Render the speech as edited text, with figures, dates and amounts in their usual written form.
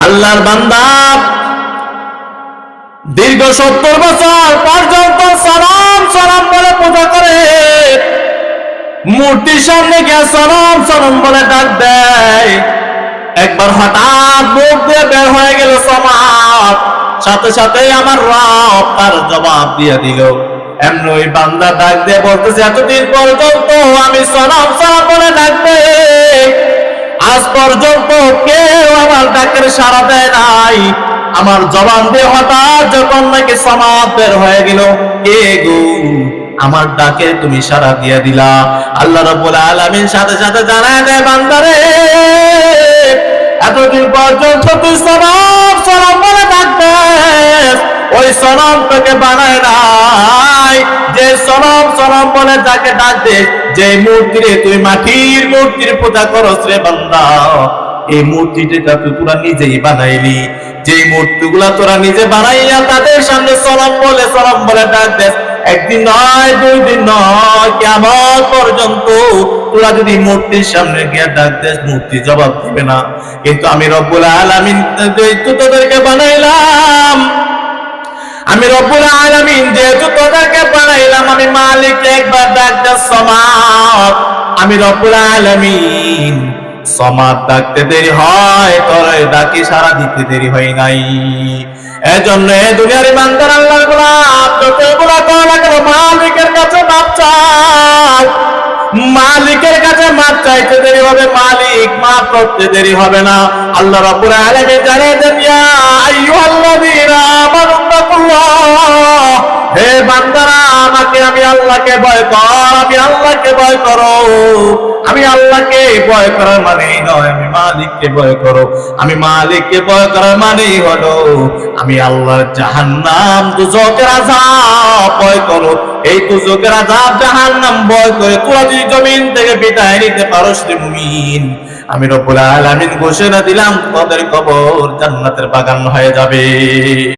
আল্লাহর বান্দা দীর্ঘ 70 বছর পর্যন্ত সালাম সালাম বলে পূজা করে, মূর্তির সামনে গিয়ে সালাম সালাম বলে ডাক দেয়। একবার হঠাৎ মুখ দিয়ে বের হয়ে গেল সালাম, সাথে সাথে আমার রব তার জবাব দিয়ে দিল। এমন ওই বান্দা ডাক দিয়ে বলতেছে, এতদিন পর্যন্ত আমি সালাম সালাম বলে ডাকবে, আজ পর্যন্ত কেউ আমার ডাকের সাড়া দেয় নাই। আমার জবান দিয়ে হঠাৎ যখন নাকি সামাদ বের হয়ে গেল, কে গো আমার ডাকে তুমি সাড়া দিয়ে দিলা। আল্লাহ রাব্বুল আলামিন সাথে সাথে জানায় দেয়, বান্দারে এতদিন পর্যন্ত তুই সালাম সালাম বলে ডাকতেস, ওই সালাম তোকে বানায় নাই। যে সালাম সালাম বলে যাকে ডাকতেস, যে মূর্তিরে তুই মাটির মূর্তির পূজা করস রে বান্দা, এই মূর্তিটা তুই তোরা নিজেই বানাইলি। যে মূর্তিগুলা তোরা নিজে বানাইয়া তাদের সামনে সালাম বলে ডাক দেস, একদিন নয়, 2 দিন নয়, কিয়ামত পর্যন্ত তোরা যদি মূর্তির সামনে গিয়ে ডাক দেস, মূর্তি জবাব দিবে না। কিন্তু আমি রব্বুল আলামিন যেহেতু তোদেরকে বানাইলাম, আমি রব্বুল আলামিন যেহেতু তোদেরকে বানাইলাম, আমি মালিক একবার ডাক দেস সমাদ। আমি রব্বুল আলামিন সমাদ ডাকতে দেরি হয়, তোর ডাকি সারা দিতে দেরি হয় নাই। এজন্য দুনিয়ার বান্দার আল্লাহর গোলাম যতগুলা করা কেন মালিকের কাছে মাপ চাও, মালিকের কাছে মাপ চাইতে দেরি হবে, মালিক মাপ করতে দেরি হবে না। আল্লাহ রাব্বুল আলামিন জানিয়ে দেন, ইয়া আইয়ুহাল্লাযীনা আমানু তাকুল্লাহ, হে বান্দারা আমাকে আমি আল্লাহকে ভয় কর, আমি আল্লাহকে ভয় করো। আমি আল্লাহকে ভয় করার মানেই নয় আমি মালিককে ভয় করো। আমি মালিককে ভয় করার মানেই হলো আমি আল্লাহর জাহান্নাম দুজকের আযাব ভয় করো। এই দুজকের আযাব জাহান্নাম ভয় করে তোরা যদি জমিন থেকে বিদায় নিতে পারোস রে মুমিন, আমি রব্বুল আলামিন ঘোষণা দিলাম তোদের কবর জান্নাতের বাগান হয়ে যাবে।